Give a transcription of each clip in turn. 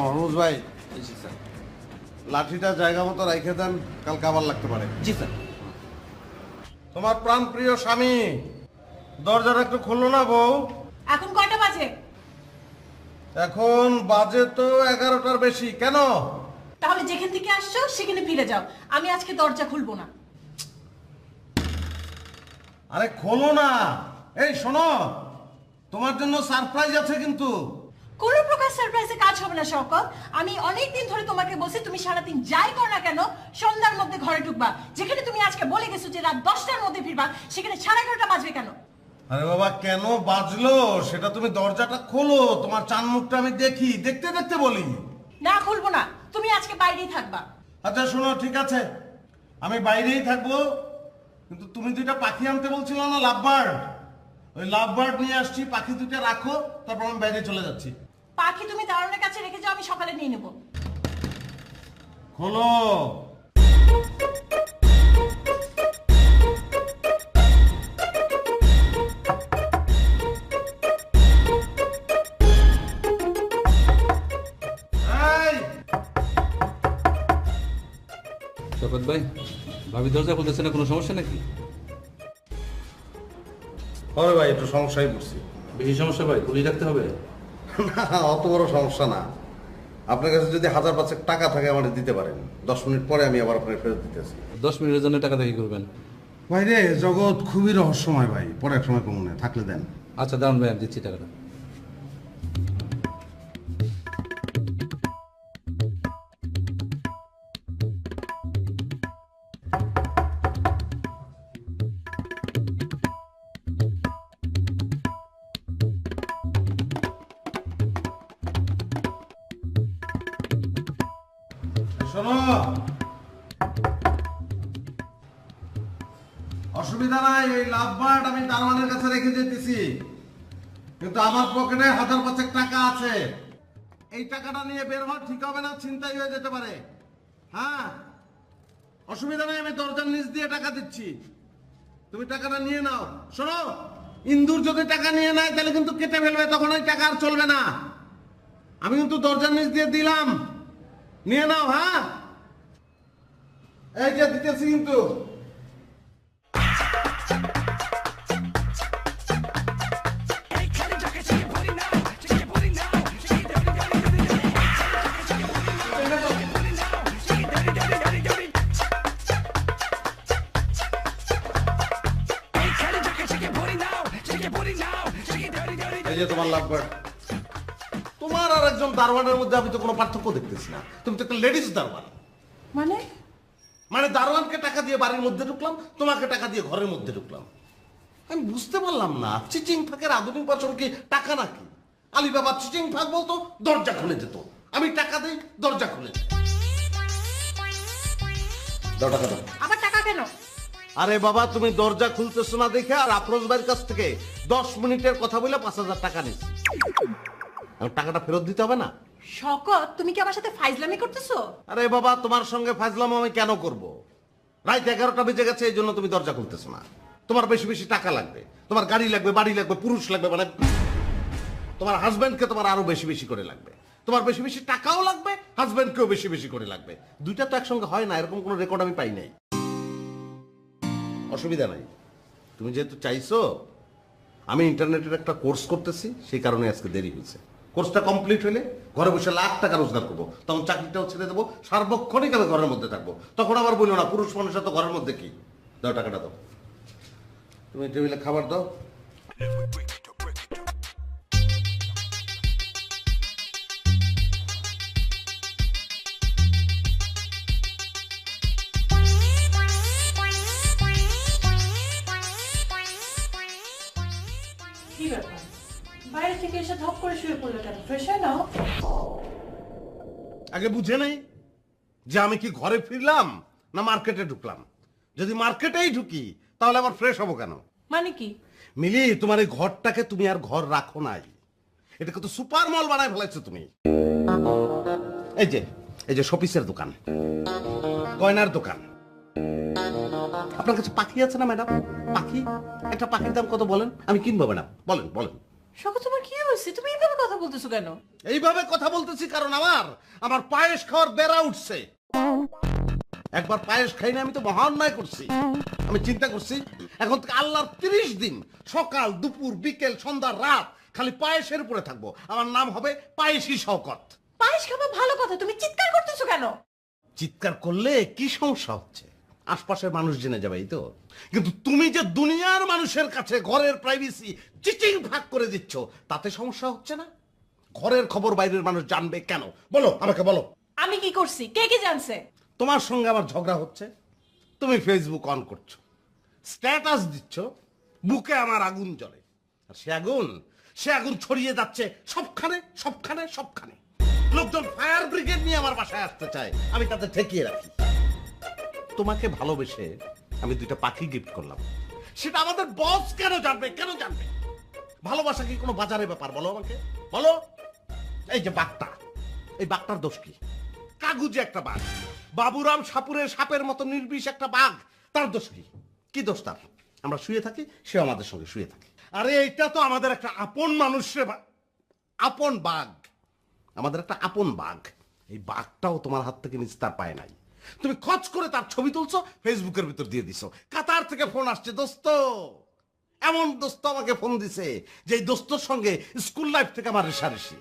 অনুজ ভাই, লাঠিটা জায়গা মতো রেখে দেন, কালকে আবার লাগতে পারে। জি স্যার। তোমার প্রাণ প্রিয় স্বামী দরজাটা একটু খুললো না বউ? এখন কয়টা বাজে? এখন বাজে তো 11টার বেশি। কেন? তাহলে যেখান থেকে আসছো সেখানে ফিরে যাও, আমি আজকে দরজা খুলবো না। আরে খোলো না। এই শোনো, তোমার জন্য সারপ্রাইজ আছে কিন্তু। কোনো প্রকার সারপ্রাইজে কাজ হবে না শওকত। আমি অনেক দিন ধরে তোমাকে বলছি তুমি সারাদিন যাই করো না কেন সন্ধ্যার মধ্যে ঘরে ঢুকবা। যেখানে তুমি আজকে বলে গেছো যে রাত 10টার মধ্যে ফিরবা, সেখানে 11:30টা বাজবে কেন? আরে বাবা, কেন বাজলো সেটা তুমি দরজাটা খোলো, তোমার চান মুখটা আমি দেখি, দেখতে দেখতে বলি। না, খুলবো না, তুমি আজকে বাইরেই থাকবা। আচ্ছা শোনো, ঠিক আছে আমি বাইরেই থাকবো, কিন্তু তুমি দুইটা পাখি আনতে বলছিল না, লাভ বার্ড। ওই লাভ বার্ড নিয়ে আসছি, পাখি দুইটা রাখো, তারপর আমি বাইরে চলে যাচ্ছি। পাখি তুমি দারোয়ানের কাছে রেখে যাও, আমি সকালে নিয়ে নেবো। খোলো। এই, শওকত ভাই, ভাবি দরজা খুলতেছে না, কোনো সমস্যা নাকি? আরে ভাই, একটু সমস্যায় পড়ছি। বেশি সমস্যা ভাই, পুলিশ রাখতে হবে? না, অত বড় সমস্যা না। আপনার কাছে যদি 1000-5 টাকা থাকে আমাদের দিতে পারেন, 10 মিনিট পরে আমি আবার আপনাকে ফেরত দিতেছি। 10 মিনিটের জন্য টাকা দেখি করবেন? ভাই রে, জগৎ খুবই রহস্যময় ভাই, পরে এক সময় কমনে থাকলে দেন। আচ্ছা দাঁড়ান ভাই, আমি দিচ্ছি টাকাটা। শোনো, অসুবিধা নাই, এই লাভ বার্ড আমি দারোয়ানের কাছে রেখে যেতেছি, কিন্তু আমার পকেটে 1000-5 টাকা আছে। এই টাকাটা নিয়ে বের হওয়া ঠিক হবে না, ছিনতাই হয়ে যেতে পারে। হ্যাঁ, অসুবিধা নাই, আমি দরজার নিচ দিয়ে টাকা দিচ্ছি, তুমি টাকাটা নিয়ে নাও। শোনো, ইন্দুর যদি টাকা নিয়ে নেয় তাহলে কিন্তু কেটে ফেলবে, তখন ওই টাকা আর চলবে না। আমি কিন্তু দরজার নিচ দিয়ে দিলাম, নিয়ে নাও। হ্যাঁ, এই যে দিতেছি কিন্তু। এই যে তোমার লাভবার। তোমার আর একজন দারোয়ানের মধ্যে আমি তো কোনো পার্থক্য দেখতেছি না, তুমি তো একটা লেডিস দারোয়ান। মানে দারোয়ানকে টাকা দিয়ে বাড়ির মধ্যে ঢুকলাম, তোমাকে টাকা দিয়ে ঘরের মধ্যে ঢুকলাম। আমি বুঝতে পারলাম না, চিচিং ফাঁকের আধুনিক বছর কি টাকা নাকি? আলিবাবা চিচিং ফাঁক বলতো, দরজা খুলে যেত। আমি টাকা দিই, দরজা খুলে যেত। দাও টাকা দাও। আবার টাকা কেন? আরে বাবা, তুমি দরজা খুলতেছো না দেখে আর আফরোজ ভাইয়ের কাছ থেকে 10 মিনিটের কথা বলে 5000 টাকা নিচ্ছি। টাকাটা ফেরত দিতে হবে না? শওকত, তুমি কি আমার সাথে ফাইজলামি করতেছো? আরে বাবা, তোমার সঙ্গে ফাজলামো আমি কেন করব? রাত 11টা বেজে গেছে, এই জন্য তুমি দরজা খুলতেছো না। তোমার বেশি বেশি টাকা লাগবে, তোমার গাড়ি লাগবে, বাড়ি লাগবে, পুরুষ লাগবে, মানে তোমার হাজবেন্ডকে তোমার আরো বেশি বেশি করে লাগবে। তোমার বেশি বেশি টাকাও লাগবে, হাজবেন্ডকেও বেশি বেশি করে লাগবে। দুইটা তো একসঙ্গে হয় না, এরকম কোনো রেকর্ড আমি পাই নাই। অসুবিধা নাই, তুমি যেহেতু চাইছো। আমি ইন্টারনেটের একটা কোর্স করতেছি, সেই কারণে আজকে দেরি হয়েছে। কোর্সটা কমপ্লিট হলে ঘরে বসে লাখ টাকা রোজগার করবো, তখন চাকরিটাও ছেড়ে দেবো, সার্বক্ষণিক আমি ঘরের মধ্যে থাকবো। তখন আবার বললো না পুরুষ মানুষের তো ঘরের মধ্যে কি। দাও টাকাটা দাও, তুমি টেবিলে খাবার দাও। কি ব্যাপার, বাইরে থেকে এসে ধপ করে শুয়ে পড়লো কেন? ফ্রেশ হয়ে নাও। আগে বুঝে নেই যে আমি কি ঘরে ফিরলাম না মার্কেটে ঢুকলাম। যদি মার্কেটেই ঢুকি তাহলে আবার ফ্রেশ হবো কেন? মানে কি? মিলি, তোমার এই ঘরটাকে তুমি আর ঘর রাখো নাই, এটাকে তো সুপার মল বানায় ফেলাইছো তুমি। এই যে শপিসের দোকান, গয়নার দোকান। আপনার কাছে পাখি আছে না ম্যাডাম? পাখি, একটা পাখির দাম কত বলেন, আমি কিনবো ম্যাডাম, বলেন বলেন। শোকত তোমার কি হয়েছে? তুমি এইভাবে কথা বলতেছো কেন? এইভাবে কথা বলতেছি কারণ আমার পায়েস খাওয়ার বেড়া উঠছে। একবার পায়েস খাই না, আমি তো মহা অন্যায় করছি। আমি চিন্তা করছি এখন থেকে আল্লাহর 30 দিন সকাল দুপুর বিকেল সন্ধ্যা রাত খালি পায়েসের উপরে থাকবো। আমার নাম হবে পায়েসি শওকত। পায়েস খাবা ভালো কথা, তুমি চিৎকার করতেছো কেন? চিৎকার করলে কি সমস্যা হচ্ছে? আশপাশের মানুষ জেনে যাবে, এই তো। কিন্তু তুমি যে দুনিয়ার মানুষের কাছে ঘরের প্রাইভেসি চিচিং ভাগ করে দিচ্ছ, তাতে সমস্যা হচ্ছে না? ঘরের খবর বাইরের মানুষ জানবে কেন? বলো, আমাকে বলো। আমি কি করছি? কে কি জানছে? তোমার সঙ্গে আমার ঝগড়া হচ্ছে, তুমি ফেসবুক অন করছো, স্ট্যাটাস দিচ্ছ, বুকে আমার আগুন জ্বলে। আর সে আগুন ছড়িয়ে যাচ্ছে সবখানে সবখানে সবখানে। লোকজন ফায়ার ব্রিগেড নিয়ে আমার বাসায় আসতে চায়, আমি তাদের ঠেকিয়ে রাখি। তোমাকে ভালোবেসে আমি 2টা পাখি গিফট করলাম, সেটা আমাদের বস কেন জানবে? কেন জানবে? ভালোবাসা কি কোনো বাজারের ব্যাপার? বলো আমাকে, বলো। এই যে বাঘটা, এই বাঘটার দোষ কি? কাগুজে একটা বাঘ, বাবুরাম সাপুরের সাপের মতো নির্বিষ একটা বাঘ, তার দোষ কি? কি দোষ তার? আমরা শুয়ে থাকি, সে আমাদের সঙ্গে শুয়ে থাকে। আরে এটা তো আমাদের একটা আপন মানুষের আপন বাঘ, আমাদের একটা আপন বাঘ। এই বাঘটাও তোমার হাত থেকে নিস্তার পায় নাই। তুমি খচ করে তার ছবি তুলছো, ফেসবুকের ভিতর দিয়ে দিছো। কাতার থেকে ফোন আসছে, দোস্ত। এমন দোস্ত আমাকে ফোন দিছে যে এই দোস্তর সঙ্গে স্কুল লাইফ থেকে আমার রেশারেশি।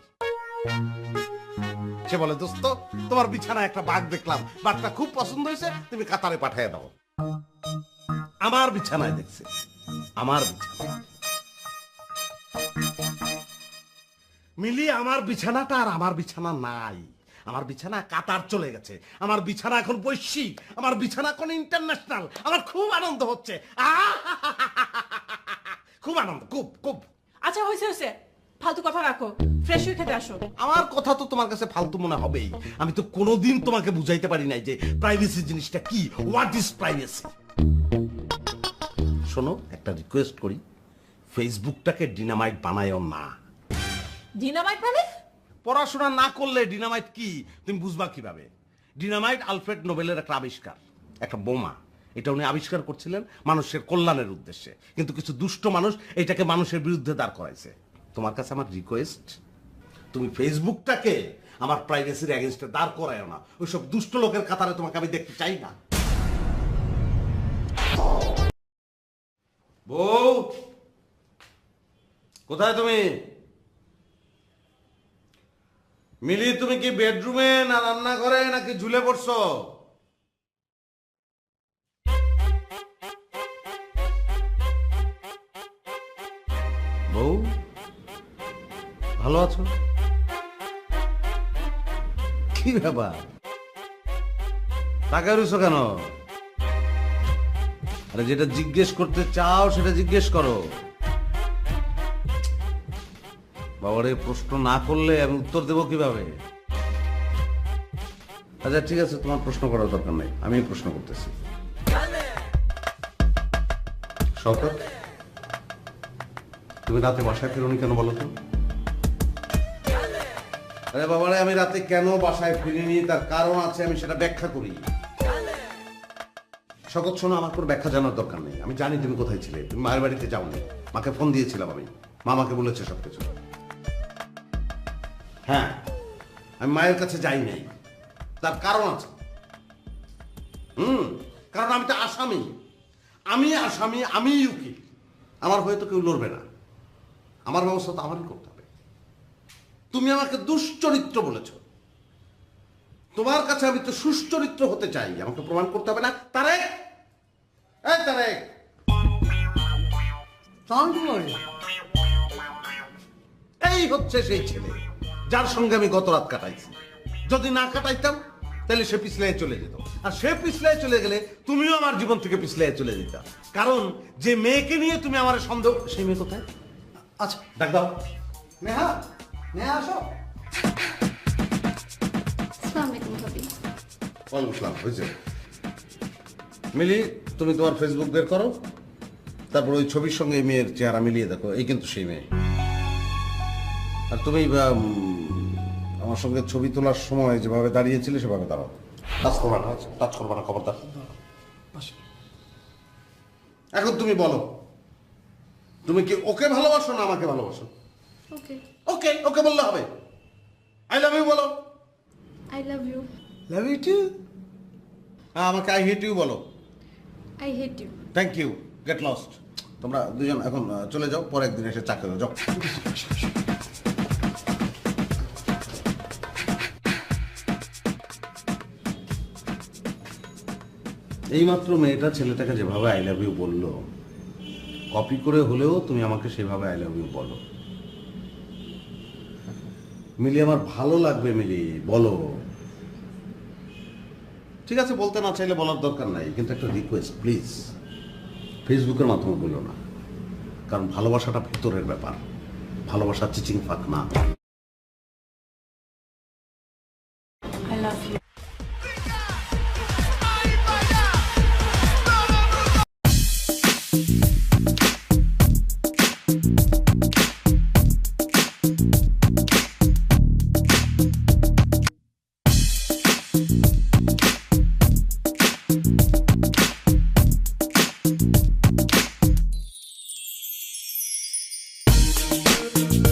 সে বলে, দোস্ত তোমার বিছানায় একটা বাঘ দেখলাম, বাঘটা খুব পছন্দ হয়েছে, তুমি কাতারে পাঠিয়ে দাও। আমার বিছানায় দেখছে, আমার বিছানায় মিলি। আমার বিছানাটা আর আমার বিছানা নাই। আমার বিছানা কাতার চলে গেছে, আমার বিছানা এখন বৈশ্বিক, আমার বিছানা এখন ইন্টারন্যাশনাল। আমার খুব আনন্দ হচ্ছে, খুব আনন্দ, খুব খুব। আচ্ছা হয়েছে, ফালতু কথা রাখো, ফ্রেশ হয়ে খেতে আসো। আমার কথা তো তোমার কাছে ফালতু মনে হবেই। আমি তো কোনোদিন তোমাকে বুঝাইতে পারি নাই যে প্রাইভেসি জিনিসটা কি। What is privacy? শোনো, একটা রিকোয়েস্ট করি, ফেসবুকটাকে ডিনামাইট বানায়ও না। ডিনামাইট মানে? পড়াশোনা না করলে ডিনামাইট কি তুমি বুঝবা কিভাবে? ডিনামাইট আলফ্রেড নোবেলের একটা আবিষ্কার, একটা বোমা। এটা উনি আবিষ্কার করছিলেন মানুষের কল্যাণের উদ্দেশ্যে, কিন্তু কিছু দুষ্ট মানুষ এটাকে মানুষের বিরুদ্ধে দাঁড় করাইছে। তোমার কাছে আমার রিকোয়েস্ট, তুমি ফেসবুকটাকে আমার প্রাইভেসির এগেইনস্টে দাঁড় করায়ও না। ওইসব দুষ্ট লোকের কাতারে তোমাকে আমি দেখতে চাই না। বউ, কোথায় তুমি? মিলি, তুমি কি বেডরুমে না রান্নাঘরে নাকি ঝুলে পড়ছো? বউ, ভালো আছো? কি ব্যাপার, তাকায় রইছো কেন? আরে যেটা জিজ্ঞেস করতে চাও সেটা জিজ্ঞেস করো। বাবারে, প্রশ্ন না করলে আমি উত্তর দেবো কিভাবে? আচ্ছা ঠিক আছে, তোমার প্রশ্ন করার দরকার নেই, আমি প্রশ্ন করতেছি। শওকত, তুমি রাতে বাসায় ফেরোনি কেন বলো তো? আরে বাবারে, আমি রাতে কেন বাসায় ফিরিনি তার কারণ আছে, আমি সেটা ব্যাখ্যা করি। শওকত শোনো, আমার কোনো ব্যাখ্যা জানার দরকার নেই। আমি জানি তুমি কোথায় ছিলে, তুমি মায়ের বাড়িতে যাওনি। মাকে ফোন দিয়েছিলাম আমি, মা আমাকে বলেছে সবকিছু। হ্যাঁ, আমি মায়ের কাছে যাই নাই, তার কারণ আছে। কারণ আমি তো আসামি, আমি উকিল। আমার হয়তো কেউ লড়বে না, আমার ব্যবস্থা তো আমারই করতে হবে। তুমি আমাকে দুশ্চরিত্র বলেছ, তোমার কাছে আমি তো সুশ্চরিত্র হতে চাই, আমাকে প্রমাণ করতে হবে না। তারেক, এই তারেক, এই হচ্ছে সেই ছেলে যার সঙ্গে আমি গত রাত কাটাইছি। যদি না কাটাইতাম তাহলে সে পিছলে চলে যেত, আর সে পিছলে চলে গেলে তুমিও আমার জীবন থেকে পিছলে চলে যেতা। কারণ যে মেয়েকে নিয়ে তুমি আমার সন্দেহ, সেই মেয়ে কোথায়? আচ্ছা ডাক দাও। নেহা, নেহা আসো। ওয়ালাইকুম আসসালাম। হয়েছে মিলি, তুমি তোমার ফেসবুক বের করো, তারপর ওই ছবির সঙ্গে এই মেয়ের চেহারা মিলিয়ে দেখো, এই কিন্তু সেই মেয়ে। আর তুমি আমার সঙ্গে ছবি তোলার সময় যেভাবে দাঁড়িয়েছিলে সেভাবে দাঁড়াও। টাচ করবা না, টাচ করবা না, খবরদার। এখন তুমি বলো, তুমি কি ওকে ভালোবাসো না আমাকে ভালোবাসো? ওকে ওকে ওকে বললে হবে। আই লাভ ইউ বলো। I love you. Love you too. আমাকে আই হেট ইউ বলো। I hate you. Thank you. Get lost. তোমরা দুজন এখন চলে যাও, পরে একদিন এসে চা করে যাও। এইমাত্র মেয়েটা ছেলেটাকে যেভাবে আই লাভ ইউ বললো, কপি করে হলেও তুমি আমাকে সেভাবে আই লাভ ইউ বলো। মিলি, আমার ভালো লাগবে মিলি, বলো। ঠিক আছে, বলতে না চাইলে বলার দরকার নাই, কিন্তু একটা রিকোয়েস্ট প্লিজ, ফেসবুকের মাধ্যমে বলো না, কারণ ভালোবাসাটা ভিতরের ব্যাপার, ভালোবাসা চিচিং ফাঁক না।